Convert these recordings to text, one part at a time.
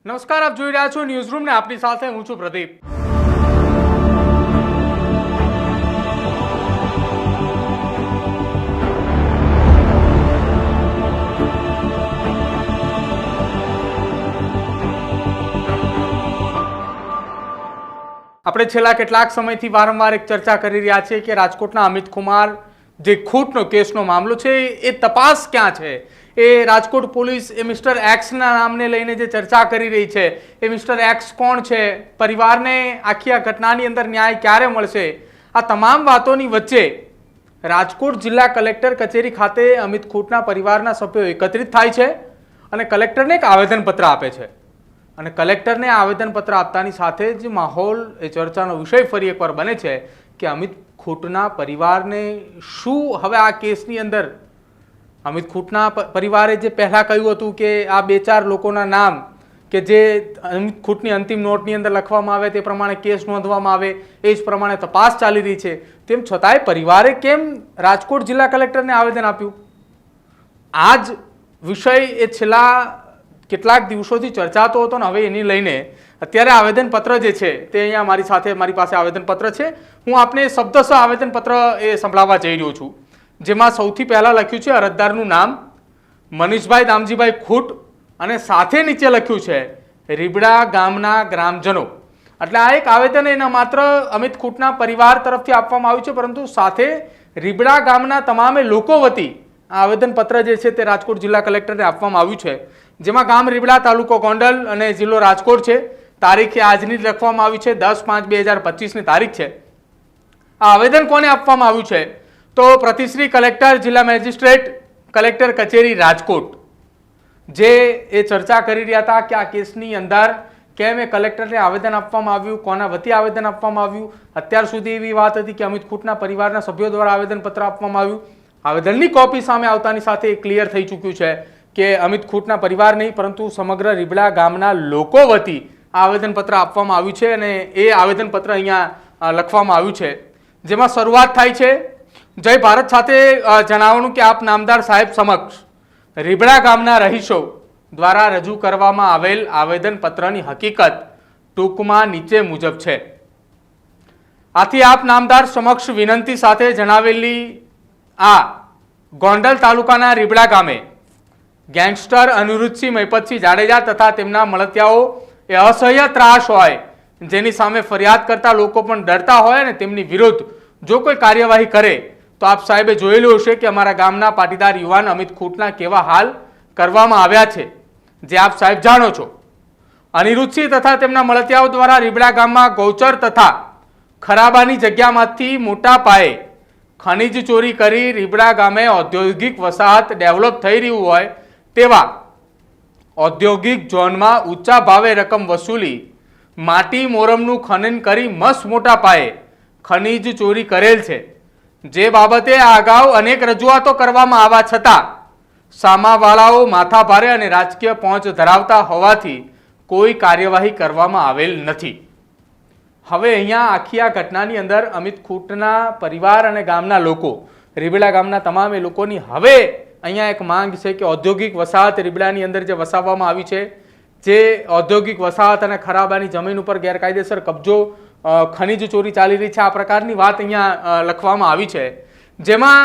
નમસ્કાર, આપ જોઈ રહ્યા છો ન્યૂઝ રૂમ ને આપની સાથે હું છું પ્રદીપ। આપણે છેલ્લા કેટલાક સમયથી વારંવાર એક ચર્ચા કરી રહ્યા છીએ કે રાજકોટના અમિત કુમાર જે ખૂંટનો કેસનો મામલો છે એ તપાસ ક્યાં છે। એ રાજકોટ પોલીસ એ મિસ્ટર એક્સના નામને લઈને જે ચર્ચા કરી રહી છે એ મિસ્ટર એક્સ કોણ છે, પરિવારને આખી આ ઘટનાની અંદર ન્યાય ક્યારે મળશે, આ તમામ વાતોની વચ્ચે રાજકોટ જિલ્લા કલેક્ટર કચેરી ખાતે અમિત ખૂંટના પરિવારના સભ્યો એકત્રિત થાય છે અને કલેક્ટરને એક આવેદનપત્ર આપે છે। અને કલેક્ટરને આવેદનપત્ર આપતાની સાથે જ માહોલ એ ચર્ચાનો વિષય ફરી એકવાર બને છે કે અમિત ખૂંટના પરિવારને શું હવે આ કેસની અંદર અમિત ખૂંટના પરિવારે જે પહેલાં કહ્યું હતું કે આ 2-4 લોકોના નામ કે જે અમિત ખૂંટની અંતિમ નોટની અંદર લખવામાં આવે તે પ્રમાણે કેસ નોંધવામાં આવે એ જ પ્રમાણે તપાસ ચાલી રહી છે, તેમ છતાંય પરિવારે કેમ રાજકોટ જિલ્લા કલેક્ટરને આવેદન આપ્યું? આ જ વિષય એ છેલ્લા કેટલાક દિવસોથી ચર્ચાતો હતો ને હવે એની લઈને અત્યારે આવેદનપત્ર જે છે તે અહીંયા મારી પાસે આવેદનપત્ર છે। હું આપને શબ્દશઃ આવેદનપત્ર એ સંભળાવવા જઈ રહ્યો છું, જેમાં સૌથી પહેલાં લખ્યું છે અરજદારનું નામ મનીષભાઈ દામજીભાઈ ખૂંટ અને સાથે નીચે લખ્યું છે રીબડા ગામના ગ્રામજનો। એટલે આ એક આવેદન એના માત્ર અમિત ખૂંટના પરિવાર તરફથી આપવામાં આવ્યું છે, પરંતુ સાથે રીબડા ગામના તમામે લોકો વતી આ આવેદનપત્ર જે છે તે રાજકોટ જિલ્લા કલેક્ટરને આપવામાં આવ્યું છે, જેમાં ગામ રીબડા, તાલુકો ગોંડલ અને જિલ્લો રાજકોટ છે। તારીખ આજની લખવામાં આવી છે 10/5/2025ની તારીખ છે। આ આવેદન કોને આપવામાં આવ્યું છે તો પ્રતિશ્રી કલેક્ટર જિલ્લા મેજિસ્ટ્રેટ કલેક્ટર કચેરી રાજકોટ, જે એ ચર્ચા કરી રહ્યા હતા કે આ કેસની અંદર કેમ એ કલેક્ટરને આવેદન આપવામાં આવ્યું, કોના વતી આવેદન આપવામાં આવ્યું। અત્યાર સુધી એવી વાત હતી કે અમિત ખૂંટના પરિવારના સભ્યો દ્વારા આવેદનપત્ર આપવામાં આવ્યું। આવેદનની કોપી સામે આવતાની સાથે એ ક્લિયર થઈ ચૂક્યું છે કે અમિત ખૂંટના પરિવાર નહીં પરંતુ સમગ્ર રીબડા ગામના લોકો વતી આવેદનપત્ર આપવામાં આવ્યું છે અને એ આવેદનપત્ર અહીંયા લખવામાં આવ્યું છે, જેમાં શરૂઆત થાય છે જય ભારત સાથે જણાવવાનું કે આપ નામદાર સાહેબ સમક્ષ રીબડા ગામના રહીશો દ્વારા રજૂ કરવામાં આવેલ આવેદનપત્રની હકીકત ટૂંકમાં નીચે મુજબ છે। આથી આપ નામદાર સમક્ષ વિનંતી સાથે જણાવેલી આ ગોંડલ તાલુકાના રીબડા ગામે ગેંગસ્ટર અનિરુદ્ધસિંહ મહિપતસિંહ જાડેજા તથા તેમના મળતિયાઓ એ અસહ્ય ત્રાસ હોય જેની સામે ફરિયાદ કરતા લોકો પણ ડરતા હોય અને તેમની વિરુદ્ધ જો કોઈ કાર્યવાહી કરે તો આપ સાહેબે જોયેલું હશે કે અમારા ગામના પાટીદાર યુવાન અમિત ખૂંટના કેવા હાલ કરવામાં આવ્યા છે, જે આપ સાહેબ જાણો છો। અનિરુદ્ધસિંહ તથા તેમના મળતિયાઓ દ્વારા રીબડા ગામમાં ગૌચર તથા ખરાબાની જગ્યામાંથી મોટા પાયે ખનીજ ચોરી કરી રીબડા ગામે ઔદ્યોગિક વસાહત ડેવલપ થઈ રહ્યું હોય તેવા ઔદ્યોગિક ઝોનમાં ઊંચા ભાવે રકમ વસૂલી માટી મોરમનું ખનન કરી મસ્ત મોટા પાયે ખનીજ ચોરી કરેલ છે, જે બાબતે આ અગાઉ અનેક રજૂઆતો કરવામાં આવ્યા છતાં સામાવાળાઓ માથાભારે અને રાજકીય પહોંચ ધરાવતા હોવાથી કોઈ કાર્યવાહી કરવામાં આવેલ નથી। હવે અહીંયા આખી આ ઘટનાની અંદર અમિત ખૂંટના પરિવાર અને ગામના લોકો, રીબડા ગામના તમામ લોકોની હવે અહીંયા એક માંગ છે કે ઔદ્યોગિક વસાહત રીબડાની અંદર જે વસાવવામાં આવી છે, જે ઔદ્યોગિક વસાહત અને ખરાબાની જમીન ઉપર ગેરકાયદેસર કબજો, ખનીજ ચોરી ચાલી રહી છે, આ પ્રકારની વાત અહીંયા લખવામાં આવી છે, જેમાં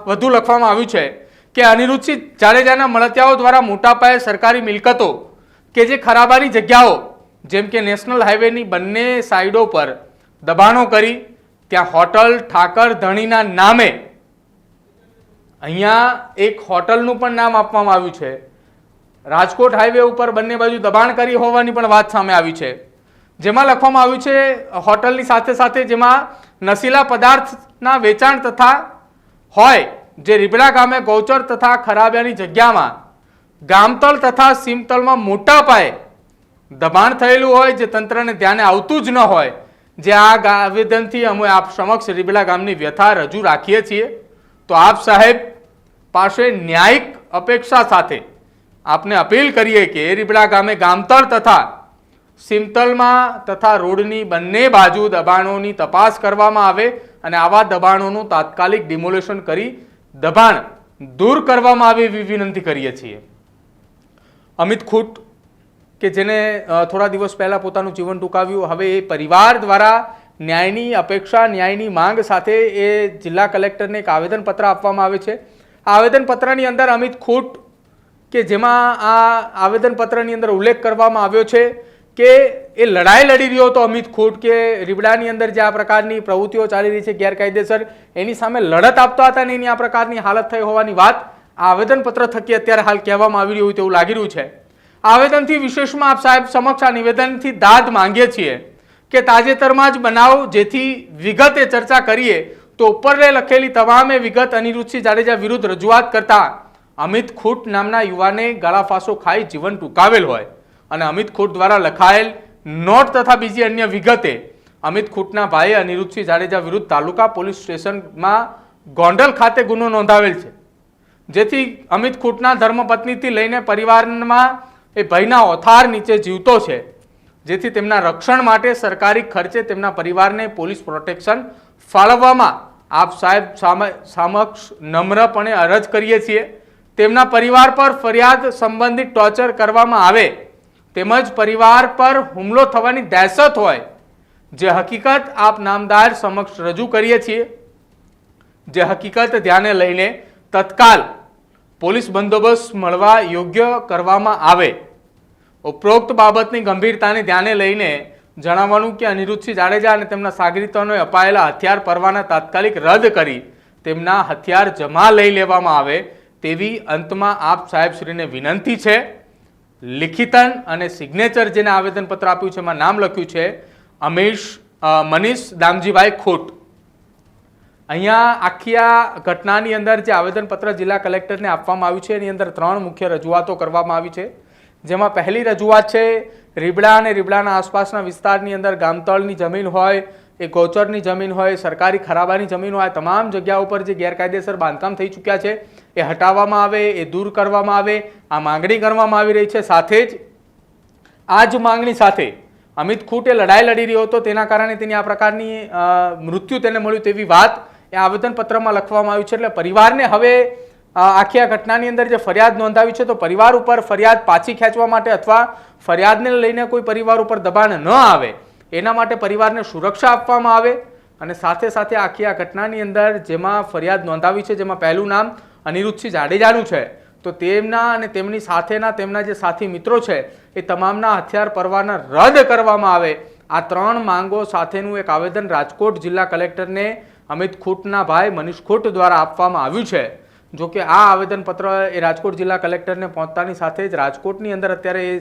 વધુ લખવામાં આવ્યું છે કે અનિરુદ્ધસિંહ જાડેજાના મળતિયાઓ દ્વારા મોટા પાયે સરકારી મિલકતો કે જે ખરાબાની જગ્યાઓ જેમ કે નેશનલ હાઈવેની બંને સાઈડો પર દબાણો કરી ત્યાં હોટલ ઠાકર ધણીના નામે અહીંયા એક હોટલનું પણ નામ આપવામાં આવ્યું છે। રાજકોટ હાઈવે ઉપર બંને બાજુ દબાણ કરી હોવાની પણ વાત સામે આવી છે, જેમાં લખવામાં આવ્યું છે હોટલની સાથે સાથે જેમાં નશીલા પદાર્થના વેચાણ તથા હોય, જે રીબડા ગામે ગૌચર તથા ખરાબાની જગ્યામાં ગામતળ તથા સીમતળમાં મોટા પાયે દબાણ થયેલું હોય, જે તંત્રને ધ્યાને આવતું જ ન હોય, જે આ આવેદનથી અમે આપ સમક્ષ રીબડા ગામની વ્યથા રજૂ રાખીએ છીએ। તો આપ સાહેબ પાસે ન્યાયિક અપેક્ષા સાથે આપને અપીલ કરીએ કે રીબડા ગામે ગામતળ તથા સીમતલમાં તથા રોડની બંને બાજુ દબાણોની તપાસ કરવામાં આવે અને આવા દબાણોનું તાત્કાલિક ડિમોલેશન કરી દબાણ દૂર કરવામાં આવે એવી વિનંતી કરીએ છીએ। અમિત ખૂંટ કે જેને થોડા દિવસ પહેલાં પોતાનું જીવન ટૂંકાવ્યું, હવે એ પરિવાર દ્વારા ન્યાયની અપેક્ષા, ન્યાયની માંગ સાથે એ જિલ્લા કલેક્ટરને એક આવેદનપત્ર આપવામાં આવે છે. આ આવેદનપત્રની અંદર અમિત ખૂટ કે જેમાં આ આવેદનપત્રની અંદર ઉલ્લેખ કરવામાં આવ્યો છે કે એ લડાઈ લડી રહ્યો હતો અમિત ખૂટ, કે રીબડાની અંદર જે આ પ્રકારની પ્રવૃત્તિઓ ચાલી રહી છે ગેરકાયદેસર, એની સામે લડત આપતા હતા અને એની આ પ્રકારની હાલત થઈ હોવાની વાત આ આવેદનપત્ર થકી અત્યારે હાલ કહેવામાં આવી રહ્યું તેવું લાગી રહ્યું છે. આવેદનથી વિશેષમાં આપ સાહેબ સમક્ષ આ નિવેદનથી દાદ માંગીએ છીએ કે તાજેતરમાં જ બનાવ જેથી વિગતે ચર્ચા કરીએ તો ઉપરને લખેલી તમામે વિગત અનિરુદ્ધસિંહ જાડેજા વિરુદ્ધ રજૂઆત કરતા અમિત ખૂટ નામના યુવાને ગાળાફાંસો ખાઈ જીવન ટૂંકાવેલ હોય અને અમિત ખૂટ દ્વારા લખાયેલ નોટ તથા બીજી અન્ય વિગતે અમિત ખૂટના ભાઈએ અનિરુદ્ધસિંહ જાડેજા વિરુદ્ધ તાલુકા પોલીસ સ્ટેશનમાં ગોંડલ ખાતે ગુનો નોંધાવેલ છે, જેથી અમિત ખૂટના ધર્મપત્નીથી લઈને પરિવારમાં એ ભયના ઓથાર નીચે જીવતો છે, જેથી તેમના રક્ષણ માટે સરકારી ખર્ચે તેમના પરિવારને પોલીસ પ્રોટેક્શન ફાળવવામાં આપ સાહેબ સમક્ષ નમ્રપણે અરજ કરીએ છીએ. તેમના પરિવાર પર ફરિયાદ સંબંધિત ટોર્ચર કરવામાં આવે તેમજ પરિવાર પર હુમલો થવાની દહેશત હોય જે હકીકત આપ નામદાર સમક્ષ રજૂ કરીએ છીએ, જે હકીકત ધ્યાને લઈને તત્કાલ પોલીસ બંદોબસ્ત મળવા યોગ્ય કરવામાં આવે. ઉપરોક્ત બાબતની ગંભીરતાને ધ્યાને લઈને જણાવવાનું કે અનિરુદ્ધસિંહ જાડેજા અને તેમના સાગરીતોને અપાયેલા હથિયાર પરવાના તાત્કાલિક રદ કરી તેમના હથિયાર જમા લઈ લેવામાં આવે તેવી અંતમાં આપ સાહેબશ્રીને વિનંતી છે. લિખિતન અને સિગ્નેચર જેને આવેદનપત્ર આપ્યું છે એમાં નામ લખ્યું છે મનીષ દામજીભાઈ ખૂટ. અહીંયા આખી આ ઘટનાની અંદર જે આવેદનપત્ર જિલ્લા કલેક્ટરને આપવામાં આવ્યું છે એની અંદર 3 મુખ્ય રજૂઆતો કરવામાં આવી છે, જેમાં પહેલી રજૂઆત છે રીબડા અને રીબડાના આસપાસના વિસ્તારની અંદર ગામતળની જમીન હોય, એ ગૌચરની જમીન હોય, સરકારી ખરાબાની જમીન હોય, તમામ જગ્યા ઉપર જે ગેરકાયદેસર બાંધકામ થઈ ચૂક્યા છે એ હટાવવામાં આવે, એ દૂર કરવામાં આવે, આ માંગણી કરવામાં આવી રહી છે. સાથે જ આ જ માંગણી સાથે અમિત ખૂટ એ લડાઈ લડી રહ્યો હતો, તેના કારણે તેની આ પ્રકારની મૃત્યુ તેને મળ્યું તેવી વાત એ આવેદનપત્રમાં લખવામાં આવ્યું છે. એટલે પરિવારને હવે આખી આ ઘટનાની અંદર જે ફરિયાદ નોંધાવી છે તો પરિવાર ઉપર ફરિયાદ પાછી ખેંચવા માટે અથવા ફરિયાદને લઈને કોઈ પરિવાર ઉપર દબાણ ન આવે એના માટે પરિવારને સુરક્ષા આપવામાં આવે. અને સાથે સાથે આખી આ ઘટનાની અંદર જેમાં ફરિયાદ નોંધાવી છે જેમાં પહેલું નામ અનિરુદ્ધસિંહ જાડેજાનું છે, તો તેમના અને તેમની સાથેના તેમના જે સાથી મિત્રો છે એ તમામના હથિયાર પરવાના રદ કરવામાં આવે. આ 3 માંગો સાથેનું એક આવેદન રાજકોટ જિલ્લા કલેક્ટરને અમિત ખૂટના ભાઈ મનીષ ખૂટ દ્વારા આપવામાં આવ્યું છે. જો કે આ આવેદનપત્ર એ રાજકોટ જિલ્લા કલેક્ટરને પહોંચતાની સાથે જ રાજકોટની અંદર અત્યારે એ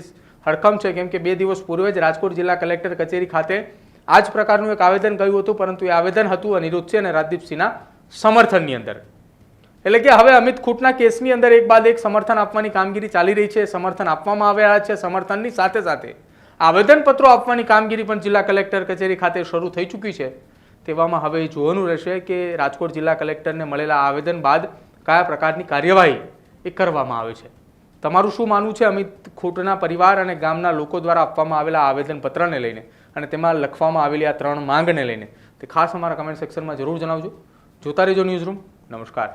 હડકંપ છે, કેમ કે 2 દિવસ પૂર્વે જ રાજકોટ જિલ્લા કલેક્ટર કચેરી ખાતે આ જ પ્રકારનું એક આવેદન કહ્યું હતું, પરંતુ એ આવેદન હતું અનિરુદ્ધસિંહ અને રાજદીપસિંહના સમર્થનની અંદર. એટલે કે હવે અમિત ખૂટના કેસની અંદર એક બાદ એક સમર્થન આપવાની કામગીરી ચાલી રહી છે, સમર્થન આપવામાં આવ્યા છે. સમર્થનની સાથે સાથે આવેદનપત્રો આપવાની કામગીરી પણ જિલ્લા કલેક્ટર કચેરી ખાતે શરૂ થઈ ચૂકી છે. તેવામાં હવે જોવાનું રહેશે કે રાજકોટ જિલ્લા કલેક્ટરને મળેલા આવેદન બાદ કયા પ્રકારની કાર્યવાહી એ કરવામાં આવે છે. તમારું શું માનવું છે અમિત ખૂટના પરિવાર અને ગામના લોકો દ્વારા આપવામાં આવેલા આવેદનપત્રને લઈને અને તેમાં લખવામાં આવેલી આ 3 માંગને લઈને? તે ખાસ અમારા કમેન્ટ સેક્શનમાં જરૂર જણાવજો. જોતા રહેજો ન્યૂઝરૂમ. નમસ્કાર.